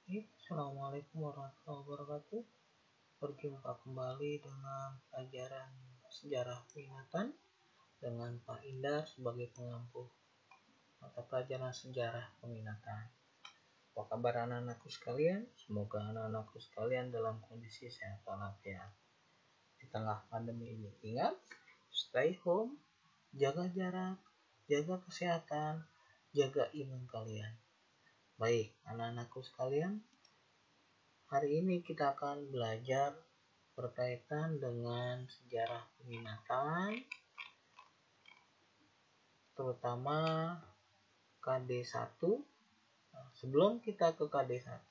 Assalamualaikum warahmatullahi wabarakatuh. Berjumpa kembali dengan pelajaran sejarah peminatan dengan Pak Indar sebagai pengampu mata pelajaran sejarah peminatan. Apa kabar anak-anakku sekalian? Semoga anak-anakku sekalian dalam kondisi sehat walafiat di tengah pandemi ini. Ingat, stay home, jaga jarak, jaga kesehatan, jaga imun kalian. Baik, anak-anakku sekalian, hari ini kita akan belajar berkaitan dengan sejarah peminatan, terutama KD1. Sebelum kita ke KD1,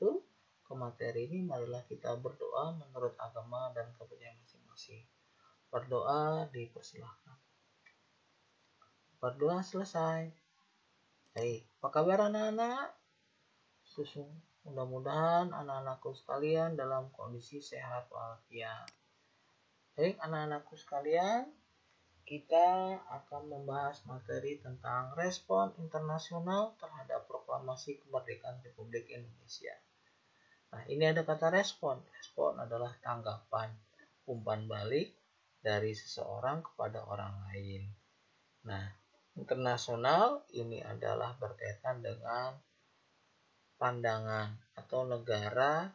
ke materi ini, marilah kita berdoa menurut agama dan kepercayaan masing-masing. Berdoa dipersilahkan. Berdoa selesai. Baik, apa kabar anak-anak? Mudah-mudahan anak-anakku sekalian dalam kondisi sehat walafiat. Baik anak-anakku sekalian, kita akan membahas materi tentang respon internasional terhadap proklamasi kemerdekaan Republik Indonesia. Nah, ini ada kata respon. Respon adalah tanggapan, umpan balik dari seseorang kepada orang lain. Nah, internasional ini adalah berkaitan dengan pandangan atau negara,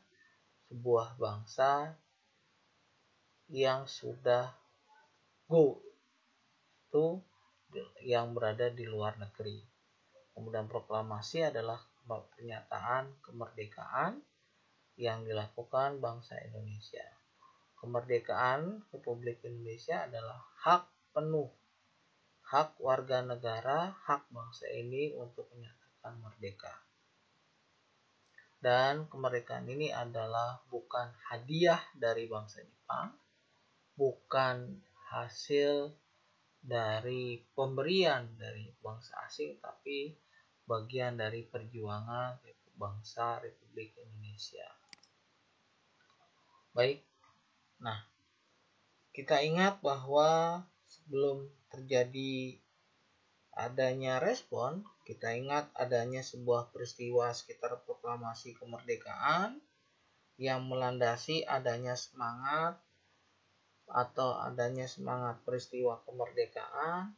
sebuah bangsa yang sudah go itu yang berada di luar negeri. Kemudian proklamasi adalah pernyataan kemerdekaan yang dilakukan bangsa Indonesia. Kemerdekaan Republik Indonesia adalah hak penuh, hak warga negara, hak bangsa ini untuk menyatakan merdeka. Dan kemerdekaan ini adalah bukan hadiah dari bangsa Jepang, bukan hasil dari pemberian dari bangsa asing, tapi bagian dari perjuangan bangsa Republik Indonesia. Baik, nah kita ingat bahwa sebelum terjadi adanya respon, kita ingat adanya sebuah peristiwa sekitar proklamasi kemerdekaan yang melandasi adanya semangat peristiwa kemerdekaan.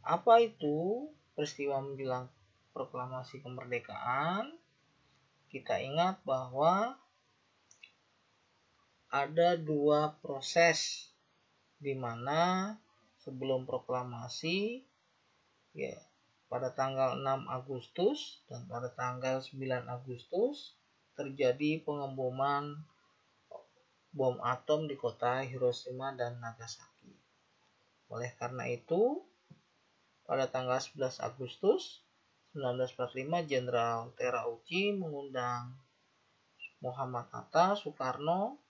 Apa itu peristiwa menjelang proklamasi kemerdekaan? Kita ingat bahwa ada dua proses di mana sebelum proklamasi, pada tanggal 6 Agustus dan pada tanggal 9 Agustus terjadi pengeboman bom atom di kota Hiroshima dan Nagasaki. Oleh karena itu, pada tanggal 11 Agustus 1945, Jenderal Terauchi mengundang Muhammad Hatta, Soekarno,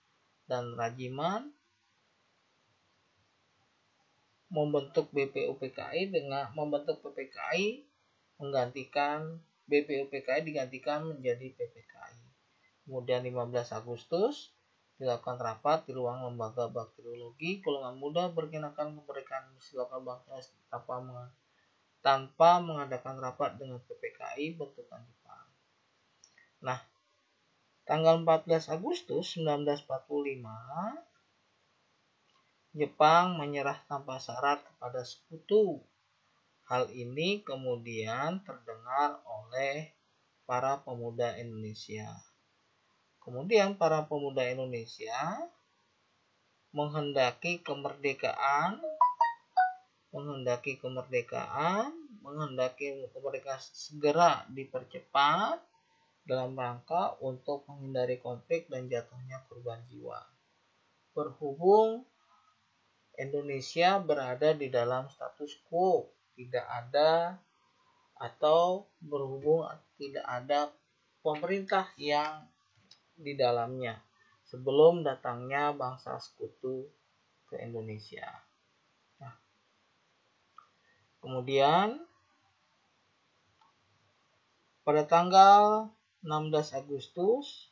dan Rajiman membentuk BPUPKI digantikan menjadi PPKI. Kemudian 15 Agustus dilakukan rapat di ruang lembaga bakteriologi. Golongan muda berkenakan kemerdekaan lokal bangsa tanpa mengadakan rapat dengan PPKI bentukan Jepang. Nah, tanggal 14 Agustus 1945, Jepang menyerah tanpa syarat kepada sekutu. Hal ini kemudian terdengar oleh para pemuda Indonesia. Kemudian para pemuda Indonesia menghendaki kemerdekaan segera dipercepat dalam rangka untuk menghindari konflik dan jatuhnya korban jiwa. Berhubung Indonesia berada di dalam status quo, tidak ada pemerintah yang di dalamnya sebelum datangnya bangsa sekutu ke Indonesia. Nah, kemudian pada tanggal 16 Agustus,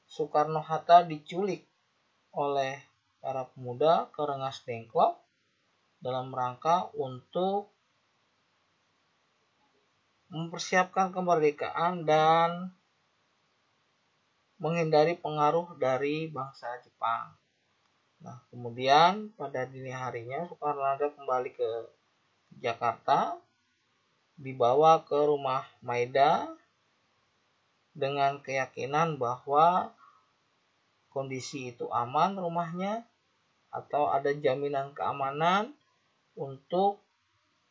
Soekarno-Hatta diculik oleh para pemuda ke Rengas Dengklok dalam rangka untuk mempersiapkan kemerdekaan dan menghindari pengaruh dari bangsa Jepang. Nah, kemudian pada dini harinya Soekarno-Hatta kembali ke Jakarta, dibawa ke rumah Maida dengan keyakinan bahwa kondisi itu aman rumahnya atau ada jaminan keamanan untuk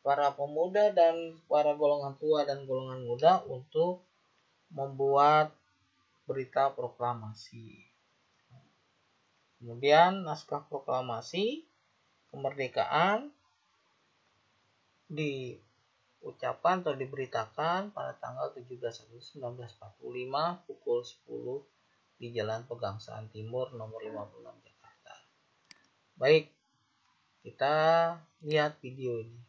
para pemuda dan para golongan tua dan golongan muda untuk membuat berita proklamasi. Kemudian naskah proklamasi kemerdekaan diucapkan atau diberitakan pada tanggal 17 Agustus 1945 pukul 10 di Jalan Pegangsaan Timur nomor 56 Jakarta. Baik, kita lihat video ini.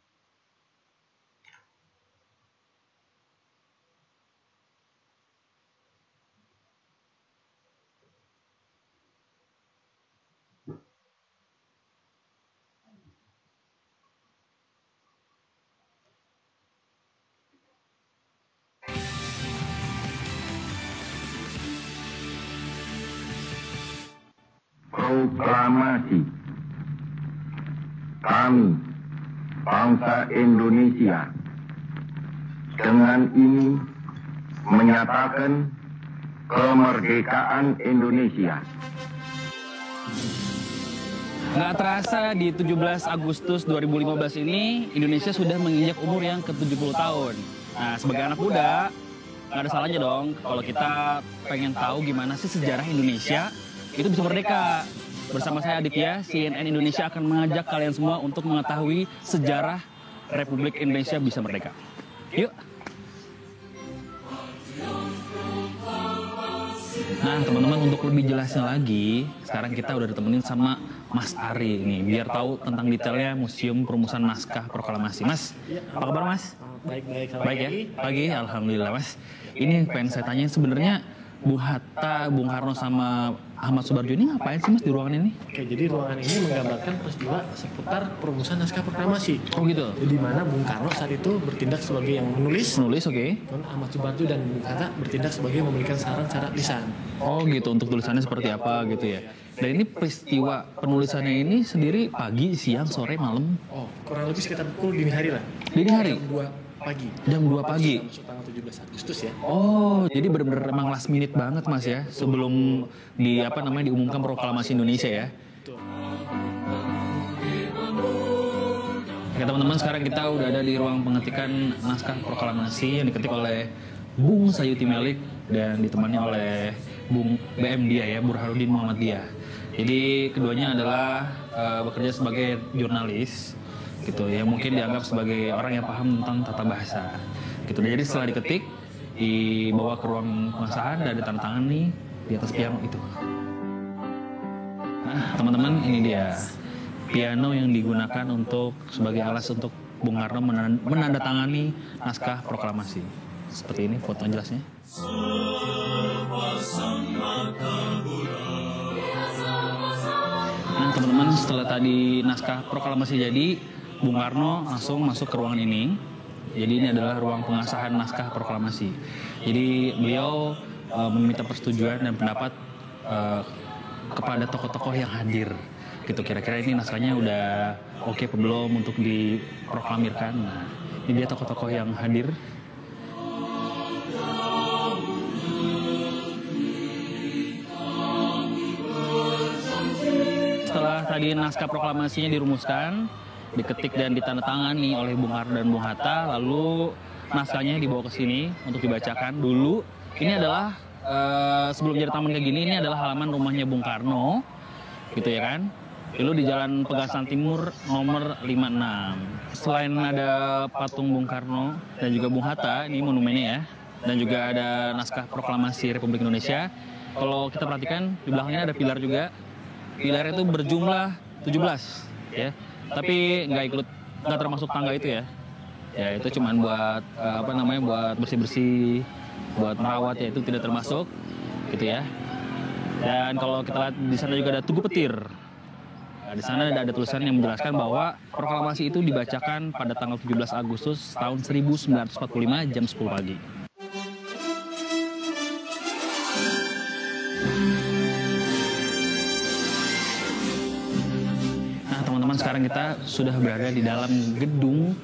Proklamasi. Kami, bangsa Indonesia, dengan ini menyatakan kemerdekaan Indonesia. Nggak terasa di 17 Agustus 2015 ini, Indonesia sudah menginjak umur yang ke-70 tahun. Nah, sebagai anak muda, nggak ada salahnya dong kalau kita pengen tahu gimana sih sejarah Indonesia itu bisa merdeka. Bersama saya Aditya, CNN Indonesia akan mengajak kalian semua untuk mengetahui sejarah Republik Indonesia bisa merdeka. Yuk! Nah, teman-teman, untuk lebih jelasnya lagi, sekarang kita udah ditemenin sama Mas Ari nih, biar tahu tentang detailnya Museum Perumusan Naskah Proklamasi. Mas, apa kabar Mas? Baik-baik. Baik ya? Pagi, alhamdulillah Mas. Ini pengen saya tanya sebenarnya Bung Hatta, Bung Karno sama Ahmad Subarjo ini ngapain sih Mas di ruangan ini? Oke, jadi ruangan ini menggambarkan peristiwa seputar perumusan naskah proklamasi. Oh gitu? Di mana Bung Karno saat itu bertindak sebagai yang menulis, Oke. dan Ahmad Subarjo dan Bung Hatta bertindak sebagai memberikan saran secara lisan. Oh gitu, untuk tulisannya seperti apa gitu ya. Dan ini peristiwa penulisannya ini sendiri pagi, siang, sore, malam? Oh, kurang lebih sekitar pukul dini hari lah. Dini hari? Jam 2 pagi. Jam 2 pagi? Masuk tanggal 17 Agustus ya. Oh, jadi benar-benar emang last minute banget Mas ya, sebelum diumumkan proklamasi Indonesia ya. Betul. Oke teman-teman, sekarang kita udah ada di ruang pengetikan naskah proklamasi yang diketik oleh Bung Sayuti Melik dan ditemani oleh Bung BM Dia ya, Burhanuddin Muhammad Dia. Jadi keduanya adalah bekerja sebagai jurnalis gitu ya, mungkin dianggap sebagai orang yang paham tentang tata bahasa gitu. Jadi setelah diketik, dibawa ke ruang pengesahan dan ditandatangani di atas piano itu. Nah teman-teman, ini dia piano yang digunakan sebagai alas untuk Bung Karno menandatangani naskah proklamasi. Seperti ini foto jelasnya. Nah teman-teman, setelah tadi naskah proklamasi jadi, Bung Karno langsung masuk ke ruangan ini. Jadi ini adalah ruang pengesahan naskah proklamasi. Jadi beliau meminta persetujuan dan pendapat kepada tokoh-tokoh yang hadir. Gitu, kira-kira ini naskahnya udah oke apa belum untuk diproklamirkan. Nah, ini dia tokoh-tokoh yang hadir. Setelah tadi naskah proklamasinya dirumuskan, diketik dan ditandatangani oleh Bung Karno dan Bung Hatta, lalu naskahnya dibawa ke sini untuk dibacakan dulu. Ini adalah sebelum jadi taman kayak gini, ini adalah halaman rumahnya Bung Karno, gitu ya kan? Dulu di Jalan Pegangsaan Timur nomor 56. Selain ada patung Bung Karno dan juga Bung Hatta, ini monumennya ya, dan juga ada naskah proklamasi Republik Indonesia. Kalau kita perhatikan di belakangnya ada pilar juga. Pilar itu berjumlah 17 ya. Tapi nggak termasuk tangga itu ya. Ya itu cuman buat buat bersih-bersih, buat merawat ya, itu tidak termasuk gitu ya. Dan kalau kita lihat di sana juga ada tugu petir. Nah, di sana ada tulisan yang menjelaskan bahwa proklamasi itu dibacakan pada tanggal 17 Agustus tahun 1945 jam 10 pagi. Nah, teman-teman, sekarang kita sudah berada di dalam gedung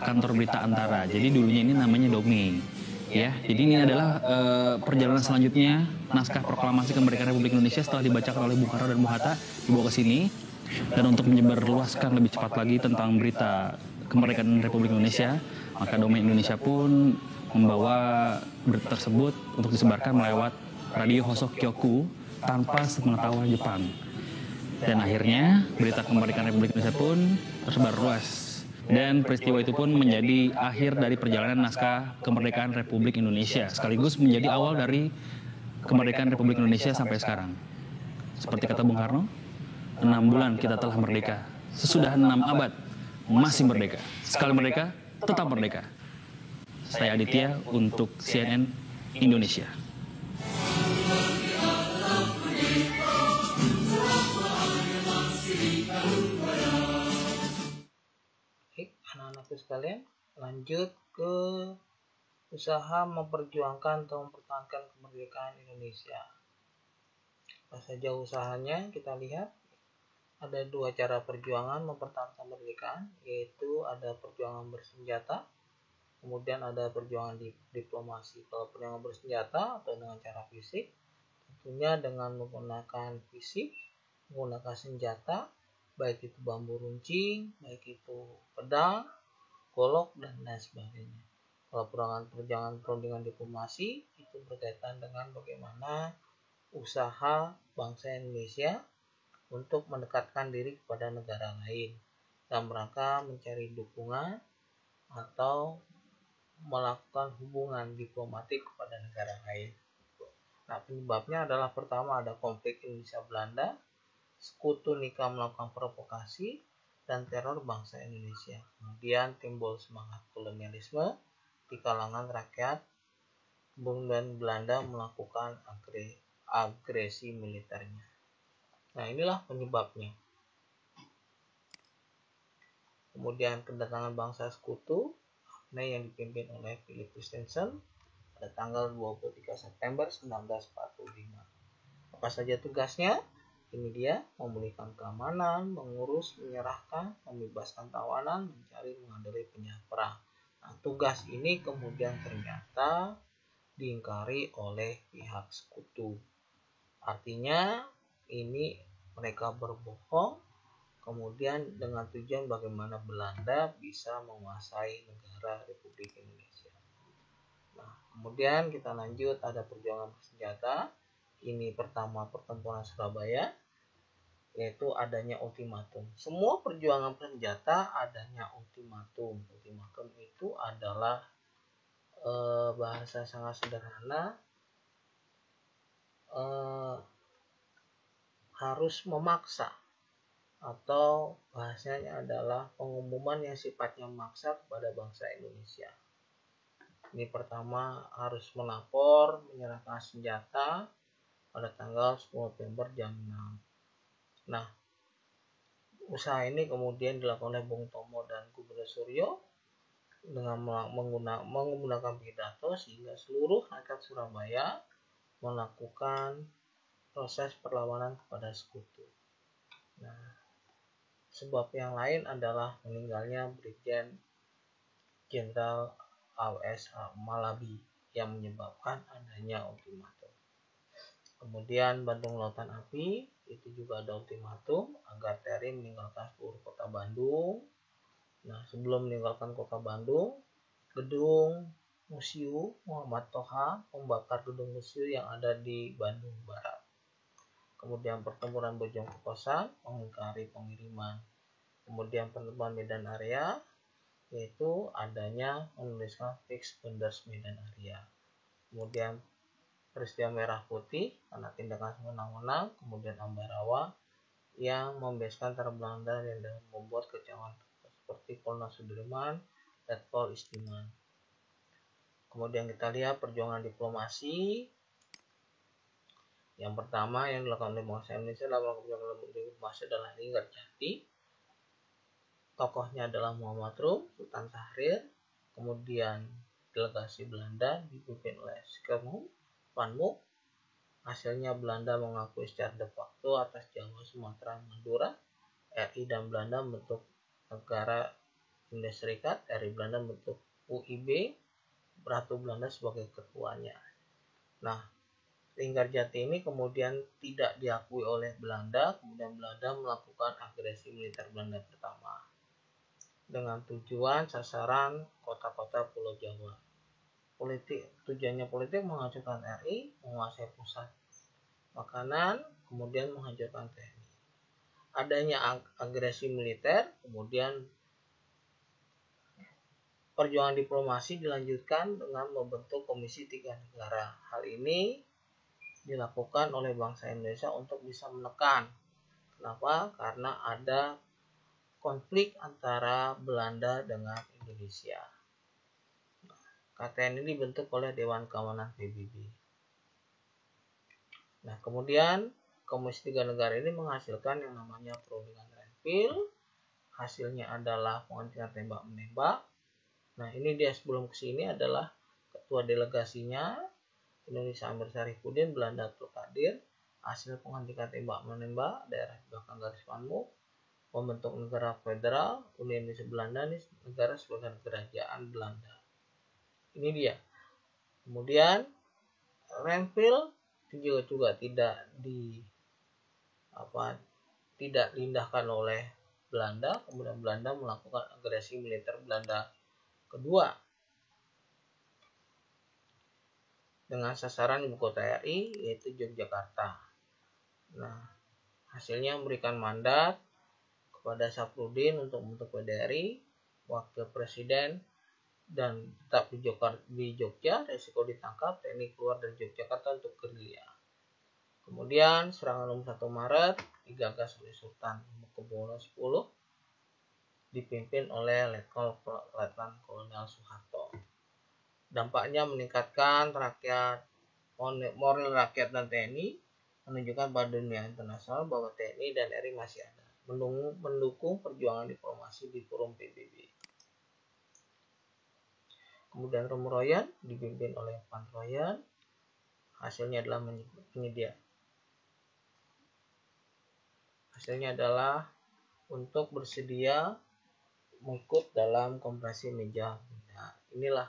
kantor berita Antara. Jadi dulunya ini namanya Dome. Ya, jadi ini adalah perjalanan selanjutnya naskah proklamasi kemerdekaan Republik Indonesia setelah dibacakan oleh Bung Karno dan Bung Hatta dibawa ke sini. Dan untuk menyebarluaskan lebih cepat lagi tentang berita kemerdekaan Republik Indonesia, maka Dome Indonesia pun membawa berita tersebut untuk disebarkan melewat radio Hosok Kyoku tanpa sepengetahuan Jepang. Dan akhirnya berita kemerdekaan Republik Indonesia pun tersebar luas. Dan peristiwa itu pun menjadi akhir dari perjalanan naskah kemerdekaan Republik Indonesia, sekaligus menjadi awal dari kemerdekaan Republik Indonesia sampai sekarang. Seperti kata Bung Karno, 6 bulan kita telah merdeka, sesudah 6 abad masih merdeka. Sekali merdeka, tetap merdeka. Saya Aditya untuk CNN Indonesia. Anak-anakku sekalian, lanjut ke usaha memperjuangkan atau mempertahankan kemerdekaan Indonesia. Apa saja usahanya? Kita lihat ada 2 cara perjuangan mempertahankan kemerdekaan, yaitu ada perjuangan bersenjata, kemudian ada perjuangan diplomasi. Kalau perjuangan bersenjata atau dengan cara fisik, tentunya dengan menggunakan fisik, menggunakan senjata, baik itu bambu runcing, baik itu pedang, golok, dan lain sebagainya. Kalau perjuangan diplomasi itu berkaitan dengan bagaimana usaha bangsa Indonesia untuk mendekatkan diri kepada negara lain dalam rangka mencari dukungan atau melakukan hubungan diplomatik kepada negara lain. Nah, penyebabnya adalah pertama ada konflik Indonesia Belanda, Sekutu Nikah melakukan provokasi, dan teror bangsa Indonesia. Kemudian timbul semangat kolonialisme di kalangan rakyat, kemudian Belanda melakukan agresi militernya. Nah, inilah penyebabnya. Kemudian kedatangan bangsa sekutu yang dipimpin oleh Philip Christensen pada tanggal 23 September 1945. Apa saja tugasnya? Ini dia, memulihkan keamanan, mengurus, menyerahkan, membebaskan tawanan, mencari, mengadili penjahat perang. Nah, tugas ini kemudian ternyata diingkari oleh pihak sekutu. Artinya ini mereka berbohong, kemudian dengan tujuan bagaimana Belanda bisa menguasai negara Republik Indonesia. Nah, kemudian kita lanjut, ada perjuangan bersenjata. Ini pertama pertempuran Surabaya, yaitu adanya ultimatum. Semua perjuangan bersenjata adanya ultimatum. Ultimatum itu adalah bahasa sangat sederhana, harus memaksa, atau bahasanya adalah pengumuman yang sifatnya memaksa kepada bangsa Indonesia. Ini pertama harus melapor, menyerahkan senjata pada tanggal 10 November jam 6. Nah, usaha ini kemudian dilakukan oleh Bung Tomo dan Gubernur Suryo dengan menggunakan pidato, sehingga seluruh rakyat Surabaya melakukan proses perlawanan kepada sekutu. Nah, sebab yang lain adalah meninggalnya Brigjen Jenderal A.W.S. Malabi yang menyebabkan adanya ultimatum. Kemudian Bandung Lautan Api, itu juga ada ultimatum agar TRI meninggalkan seluruh kota Bandung. Nah, sebelum meninggalkan kota Bandung, gedung Museum Muhammad Toha membakar gedung museum yang ada di Bandung Barat. Kemudian pertempuran Bojong Kokosan mengingkari pengiriman. Kemudian penerbangan Medan Area, yaitu adanya menuliskan fix benders Medan Area. Kemudian peristiwa Merah Putih karena tindakan sewenang-wenang. Kemudian Ambarawa yang membebaskan tentara Belanda dan membuat kecewaan seperti Kolonel Sudirman, Letkol Istiman. Kemudian kita lihat perjuangan diplomasi. Yang pertama yang dilakukan oleh bangsa Indonesia dalam kebijakan diplomasi adalah Linggarjati. Tokohnya adalah Muhammad Rum, Sultan Syahrir. Kemudian delegasi Belanda dipimpin oleh Schirmer van Mook. Hasilnya Belanda mengakui secara de facto atas Jawa, Sumatera, Madura. RI dan Belanda membentuk negara Indonesia Serikat. RI Belanda membentuk UIB, Ratu Belanda sebagai ketuanya. Nah, Linggarjati ini kemudian tidak diakui oleh Belanda. Kemudian Belanda melakukan agresi militer Belanda pertama dengan tujuan sasaran kota-kota Pulau Jawa. Tujuannya politik menghancurkan RI, menguasai pusat makanan, kemudian menghancurkan TNI. Adanya agresi militer, kemudian perjuangan diplomasi dilanjutkan dengan membentuk Komisi Tiga Negara. Hal ini dilakukan oleh bangsa Indonesia untuk bisa menekan. Kenapa? Karena ada konflik antara Belanda dengan Indonesia. KTN ini dibentuk oleh Dewan Keamanan PBB. Nah, kemudian Komisi Tiga Negara ini menghasilkan yang namanya perundingan Renville. Hasilnya adalah penghentian tembak-menembak. Nah, ini dia sebelum kesini adalah ketua delegasinya Indonesia Amir Syarifuddin, Belanda Abdul Qadir. Hasil penghentian tembak-menembak daerah belakang garis Van Mook, membentuk negara federal. Uni Indonesia Belanda ini negara sebagai kerajaan Belanda. Ini dia. Kemudian Renville juga tidak diindahkan oleh Belanda. Kemudian Belanda melakukan agresi militer Belanda kedua dengan sasaran ibu kota RI yaitu Yogyakarta. Nah, hasilnya memberikan mandat kepada Safruddin untuk membentuk PDRI, wakil presiden, dan tetap di Jogja, resiko ditangkap, TNI keluar dari Yogyakarta untuk gerilya. Kemudian serangan umum 1 Maret digagas oleh Sultan Hamengkubuwono X dipimpin oleh Letnan Kolonel Soeharto. Dampaknya meningkatkan moral rakyat dan TNI, menunjukkan pada dunia internasional bahwa TNI dan RI masih ada, mendukung perjuangan diplomasi di forum PBB. Kemudian Romorayan dipimpin oleh Van Royan. Hasilnya adalah untuk bersedia mengikut dalam konferensi meja. Nah, inilah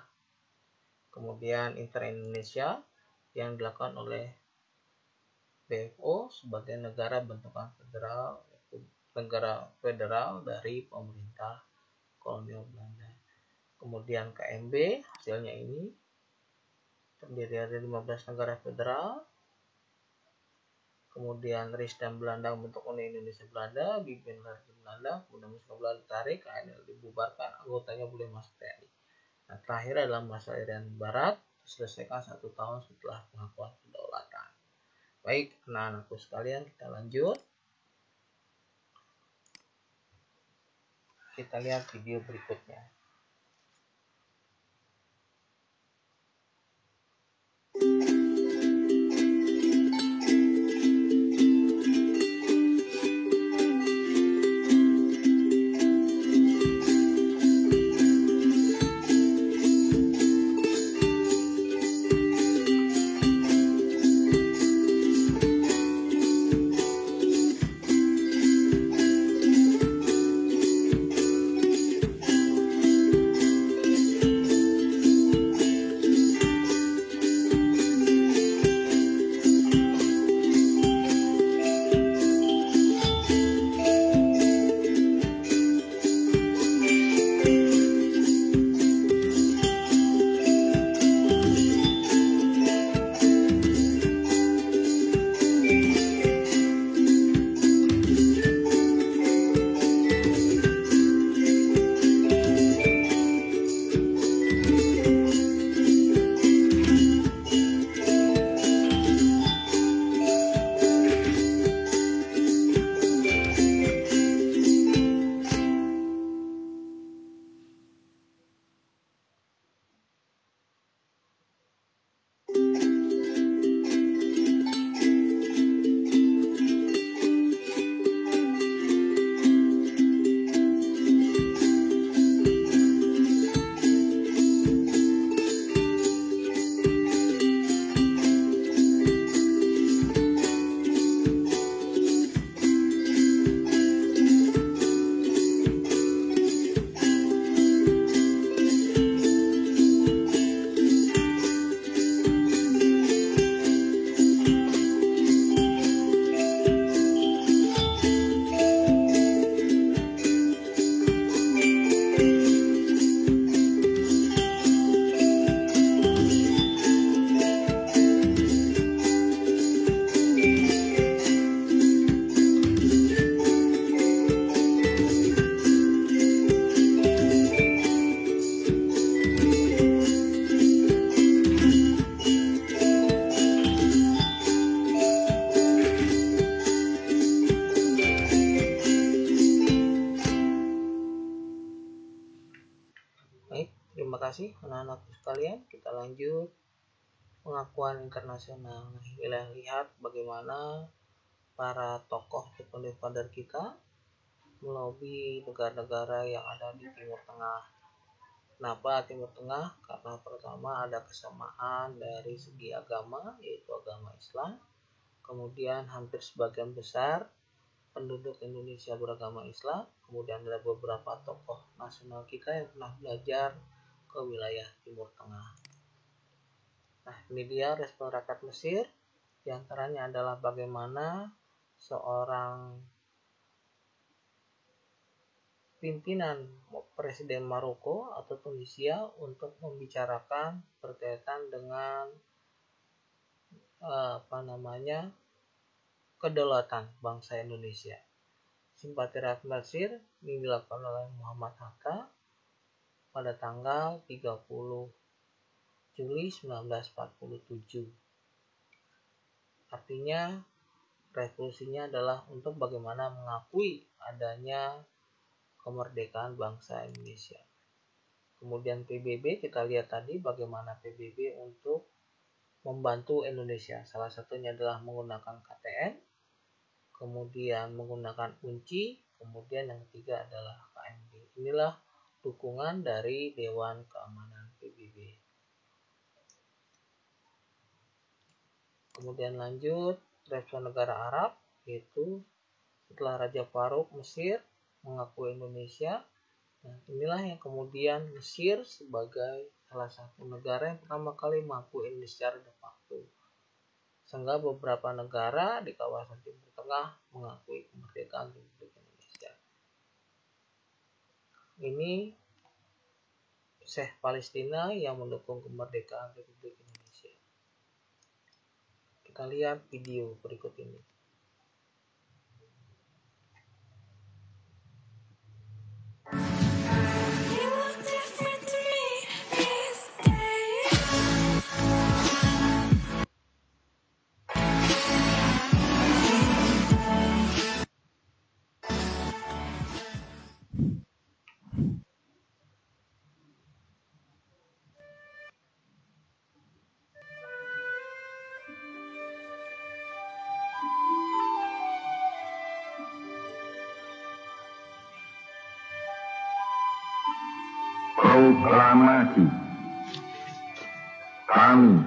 kemudian Inter-Indonesia yang dilakukan oleh BFO sebagai negara bentukan federal dari pemerintah kolonial Belanda. Kemudian KMB hasilnya ini terdiri dari 15 negara federal. Kemudian RIS dan Belanda membentuk Uni Indonesia Belanda, dipimpin oleh Belanda. Kemudian Muslim Belanda ditarik, KNL dibubarkan, anggotanya boleh masuk TNI. Nah, terakhir adalah masalah Irian Barat, diselesaikan 1 tahun setelah pengakuan kedaulatan. Baik, anak-anakku sekalian, kita lanjut. Kita lihat video berikutnya. kasih anak-anakku sekalian. Kita lanjut pengakuan internasional. Nah, inilah lihat bagaimana para tokoh the founder kita melobi negara-negara yang ada di Timur Tengah. Kenapa Timur Tengah? Karena pertama ada kesamaan dari segi agama, yaitu agama Islam. Kemudian hampir sebagian besar penduduk Indonesia beragama Islam. Kemudian ada beberapa tokoh nasional kita yang pernah belajar ke wilayah Timur Tengah. Nah, ini dia respon rakyat Mesir. Di antaranya adalah bagaimana seorang pimpinan Presiden Maroko atau Tunisia untuk membicarakan berkaitan dengan kedaulatan bangsa Indonesia. Simpati rakyat Mesir ini dilakukan oleh Muhammad Hatta pada tanggal 30 Juli 1947. Artinya revolusinya adalah untuk bagaimana mengakui adanya kemerdekaan bangsa Indonesia. Kemudian PBB, kita lihat tadi bagaimana PBB untuk membantu Indonesia. Salah satunya adalah menggunakan KTN, kemudian menggunakan UNCI, kemudian yang ketiga adalah KMB. Inilah dukungan dari Dewan Keamanan PBB. Kemudian lanjut respon negara Arab, yaitu setelah Raja Farouk Mesir mengakui Indonesia. Nah, inilah yang kemudian Mesir sebagai salah satu negara yang pertama kali mengakui Indonesia secara de facto. Sehingga beberapa negara di kawasan Timur Tengah mengakui kemerdekaan Republik Indonesia. Ini Syekh Palestina yang mendukung kemerdekaan Republik Indonesia. Kita lihat video berikut ini. Proklamasi. Kami,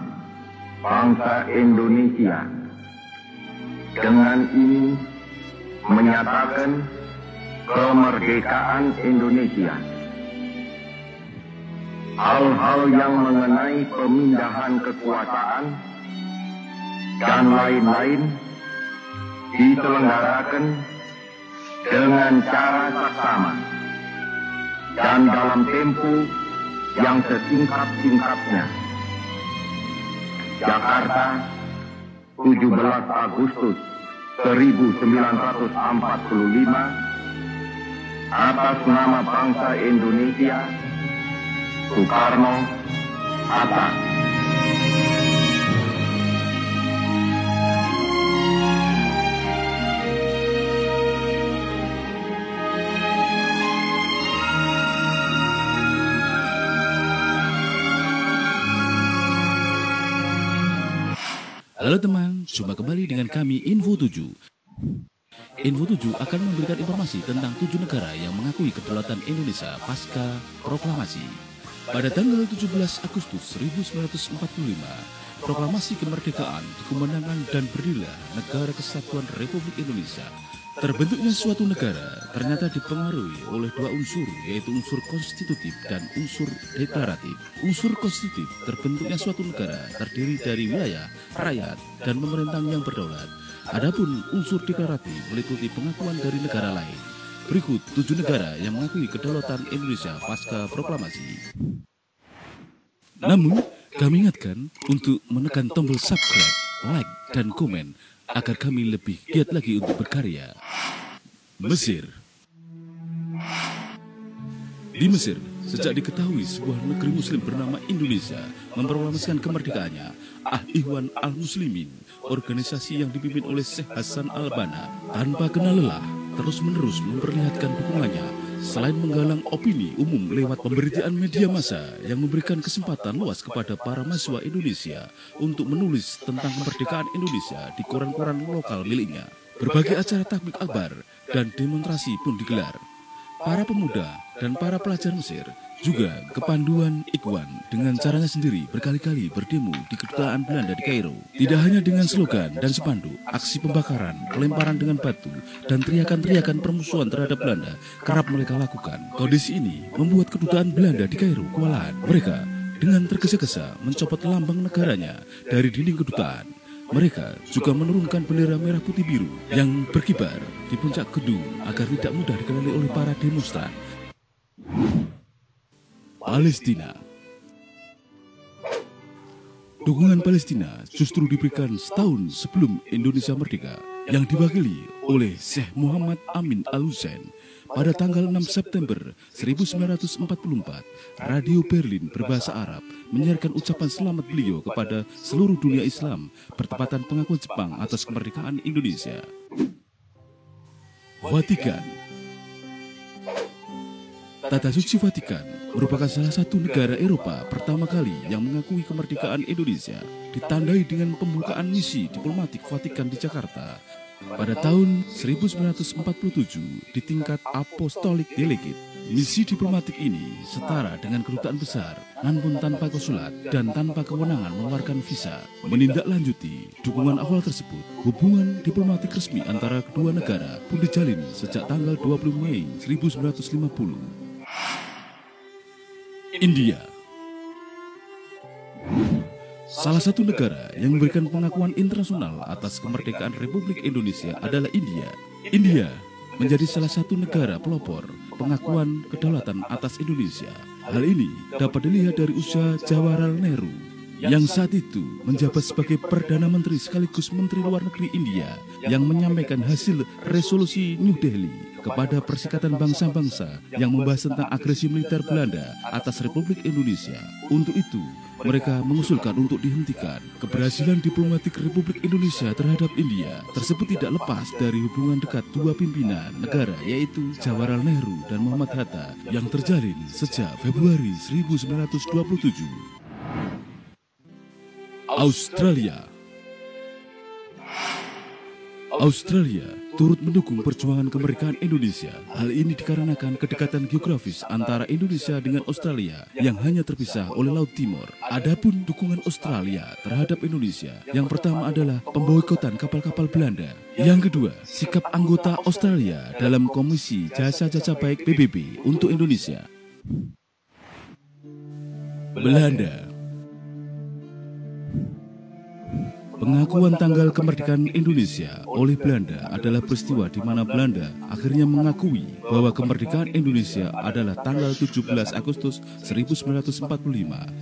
bangsa Indonesia, dengan ini menyatakan kemerdekaan Indonesia. Hal-hal yang mengenai pemindahan kekuasaan dan lain-lain diselenggarakan dengan cara saksama dan dalam tempo yang sesingkat-singkatnya. Jakarta, 17 Agustus 1945, atas nama bangsa Indonesia, Soekarno, Hatta. Halo teman, jumpa kembali dengan kami Info 7. Info 7 akan memberikan informasi tentang 7 negara yang mengakui kedaulatan Indonesia pasca proklamasi. Pada tanggal 17 Agustus 1945, proklamasi kemerdekaan dikumandangkan dan berdirilah Negara Kesatuan Republik Indonesia. Terbentuknya suatu negara ternyata dipengaruhi oleh dua unsur, yaitu unsur konstitutif dan unsur deklaratif. Unsur konstitutif terbentuknya suatu negara terdiri dari wilayah, rakyat, dan pemerintahan yang berdaulat. Adapun unsur deklaratif meliputi pengakuan dari negara lain. Berikut 7 negara yang mengakui kedaulatan Indonesia pasca proklamasi. Namun, kami ingatkan untuk menekan tombol subscribe, like, dan komen agar kami lebih giat lagi untuk berkarya. Mesir. Di Mesir, sejak diketahui sebuah negeri muslim bernama Indonesia memproklamasikan kemerdekaannya, Ikhwan Al-Muslimin, organisasi yang dipimpin oleh Syekh Hasan Al-Banna, tanpa kenal lelah, terus-menerus memperlihatkan dukungannya Selain menggalang opini umum lewat pemberitaan media massa yang memberikan kesempatan luas kepada para mahasiswa Indonesia untuk menulis tentang kemerdekaan Indonesia di koran-koran lokal miliknya, berbagai acara takbir akbar dan demonstrasi pun digelar. Para pemuda dan para pelajar Mesir juga kepanduan Ikhwan dengan caranya sendiri berkali-kali berdemo di kedutaan Belanda di Kairo. Tidak hanya dengan slogan dan spanduk, aksi pembakaran, pelemparan dengan batu, dan teriakan-teriakan permusuhan terhadap Belanda kerap mereka lakukan. Kondisi ini membuat kedutaan Belanda di Kairo kewalahan. Mereka dengan tergesa-gesa mencopot lambang negaranya dari dinding kedutaan. Mereka juga menurunkan bendera merah putih biru yang berkibar di puncak gedung agar tidak mudah dikenali oleh para demonstran. Palestina. Dukungan Palestina justru diberikan setahun sebelum Indonesia merdeka, yang diwakili oleh Syekh Muhammad Amin Al-Hussein. Pada tanggal 6 September 1944, Radio Berlin berbahasa Arab menyiarkan ucapan selamat beliau kepada seluruh dunia Islam bertepatan pengakuan Jepang atas kemerdekaan Indonesia. Vatikan. Tata Suci Vatikan merupakan salah satu negara Eropa pertama kali yang mengakui kemerdekaan Indonesia, ditandai dengan pembukaan misi diplomatik Vatikan di Jakarta pada tahun 1947 di tingkat Apostolic Delegate. Misi diplomatik ini setara dengan kedutaan besar, namun tanpa konsulat dan tanpa kewenangan mengeluarkan visa. Menindaklanjuti dukungan awal tersebut, hubungan diplomatik resmi antara kedua negara pun dijalin sejak tanggal 20 Mei 1950. India. Salah satu negara yang memberikan pengakuan internasional atas kemerdekaan Republik Indonesia adalah India. India menjadi salah satu negara pelopor pengakuan kedaulatan atas Indonesia. Hal ini dapat dilihat dari usaha Jawaharlal Nehru yang saat itu menjabat sebagai Perdana Menteri sekaligus Menteri Luar Negeri India yang menyampaikan hasil resolusi New Delhi kepada Perserikatan Bangsa-Bangsa yang membahas tentang agresi militer Belanda atas Republik Indonesia. Untuk itu, mereka mengusulkan untuk dihentikan. Keberhasilan diplomatik Republik Indonesia terhadap India tersebut tidak lepas dari hubungan dekat dua pimpinan negara, yaitu Jawaharlal Nehru dan Muhammad Hatta, yang terjalin sejak Februari 1927. Australia. Australia turut mendukung perjuangan kemerdekaan Indonesia. Hal ini dikarenakan kedekatan geografis antara Indonesia dengan Australia yang hanya terpisah oleh Laut Timur. Adapun dukungan Australia terhadap Indonesia, yang pertama adalah pemboikotan kapal-kapal Belanda. Yang kedua, sikap anggota Australia dalam Komisi Jasa-Jasa Baik PBB untuk Indonesia. Belanda. Pengakuan tanggal kemerdekaan Indonesia oleh Belanda adalah peristiwa di mana Belanda akhirnya mengakui bahwa kemerdekaan Indonesia adalah tanggal 17 Agustus 1945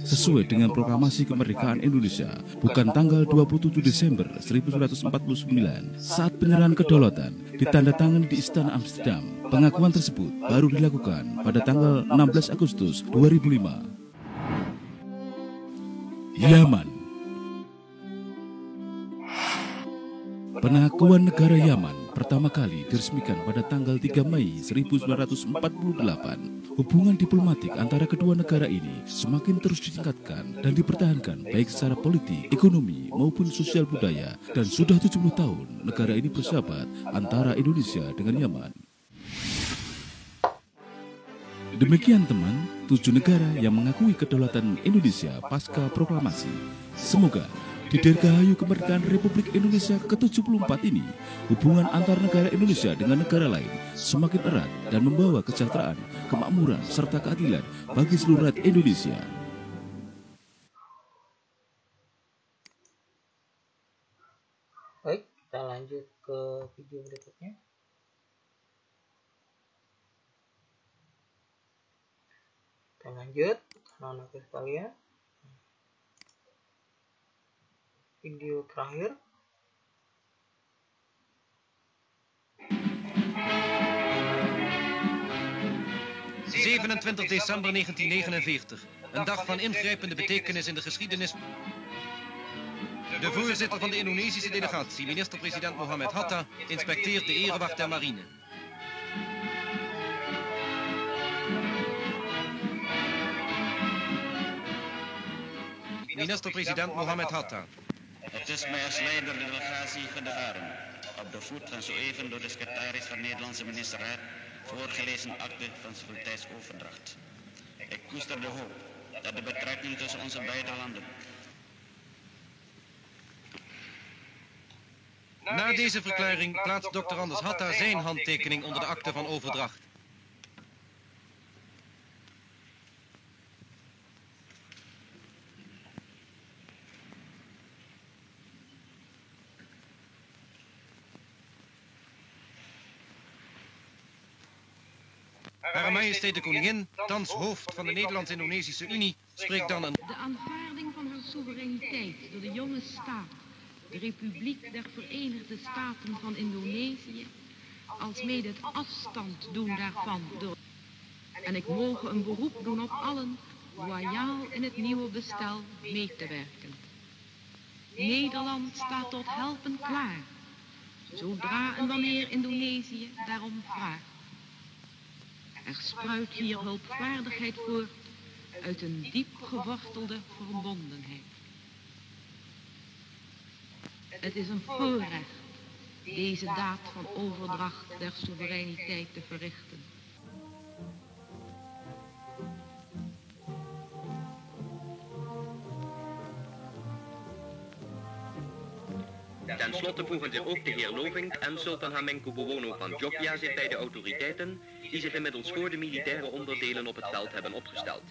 sesuai dengan proklamasi kemerdekaan Indonesia, bukan tanggal 27 Desember 1949 saat penyerahan kedaulatan ditandatangani di Istana Amsterdam. Pengakuan tersebut baru dilakukan pada tanggal 16 Agustus 2005. Yaman. Pengakuan negara Yaman pertama kali diresmikan pada tanggal 3 Mei 1948. Hubungan diplomatik antara kedua negara ini semakin terus ditingkatkan dan dipertahankan baik secara politik, ekonomi maupun sosial budaya, dan sudah 70 tahun negara ini bersahabat antara Indonesia dengan Yaman. Demikian teman, 7 negara yang mengakui kedaulatan Indonesia pasca proklamasi. Semoga di dirgahayu kemerdekaan Republik Indonesia ke-74 ini, hubungan antar negara Indonesia dengan negara lain semakin erat dan membawa kesejahteraan, kemakmuran, serta keadilan bagi seluruh rakyat Indonesia. Baik, kita lanjut ke video berikutnya. Kita lanjut, anak-anak sekalian. Video terakhir. ...27 december 1949. Een dag van ingrijpende betekenis in de geschiedenis. De voorzitter van de Indonesische delegatie, minister-president Mohamed Hatta, inspecteert de erewacht der marine. minister-president Mohammed Hatta. Het is mij als leider de delegatie gedaren, op de voet van zo even door de secretaris van de Nederlandse ministerraad voorgelezen akte van securiteitsoverdracht. Ik koester de hoop dat de betrekking tussen onze beide landen Na deze verklaring plaatst Dr. Anders Hatta zijn handtekening onder de akte van overdracht. Hare Majesteit de Koningin, thans hoofd van de Nederlands-Indonesische Unie, spreekt dan een... De aanvaarding van haar soevereiniteit door de jonge staat, de Republiek der Verenigde Staten van Indonesië, alsmede het afstand doen daarvan door... En ik moge een beroep doen op allen loyaal in het nieuwe bestel mee te werken. Nederland staat tot helpen klaar, zodra en wanneer Indonesië daarom vraagt. Er spruit hier hulpvaardigheid voort uit een diep gewortelde verbondenheid. Het is een voorrecht deze daad van overdracht der soevereiniteit te verrichten. Ten slotte voegen zich ook de heer Lovink en Sultan Hamengkubuwono van Jogja zich bij de autoriteiten die zich inmiddels voor de militaire onderdelen op het veld hebben opgesteld.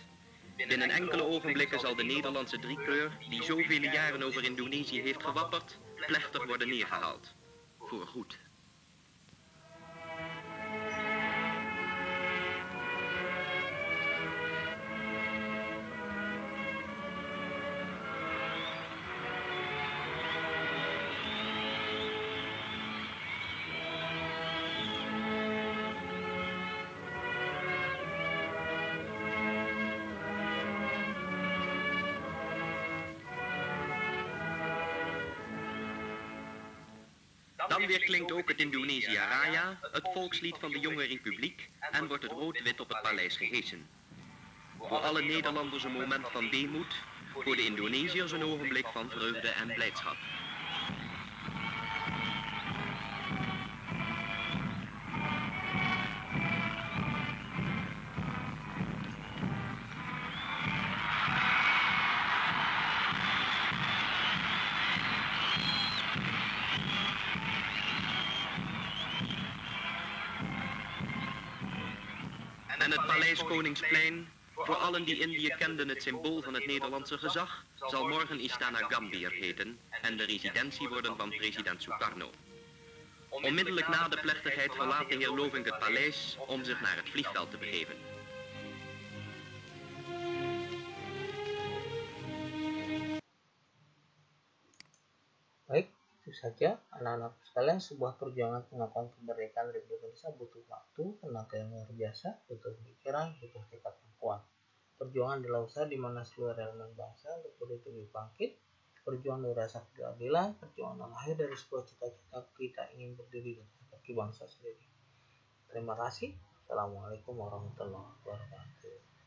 Binnen enkele ogenblikken zal de Nederlandse driekleur, die zoveel jaren over Indonesië heeft gewapperd, plechtig worden neergehaald. Voorgoed. Dan weer klinkt ook het Indonesia Raya, het volkslied van de jonge republiek, en wordt het rood-wit op het paleis gehesen. Voor alle Nederlanders een moment van weemoed, voor de Indonesiërs een ogenblik van vreugde en blijdschap. En het paleis Koningsplein, voor allen die Indië kenden het symbool van het Nederlandse gezag, zal morgen Istana Gambir heten en de residentie worden van president Sukarno. Onmiddellijk na de plechtigheid verlaat de heer Lovink het paleis om zich naar het vliegveld te begeven. Baik, itu saja anak-anak sekalian, sebuah perjuangan pengakuan kemerdekaan Republik Indonesia butuh waktu, tenaga yang luar biasa, butuh pikiran, butuh tekad yang kuat. Perjuangan dilakukan di mana seluruh elemen bangsa untuk berdiri bangkit, perjuangan dari rasa keadilan, perjuangan lahir dari sebuah cita-cita kita ingin berdiri dengan kaki bangsa sendiri. Terima kasih. Assalamualaikum warahmatullahi wabarakatuh.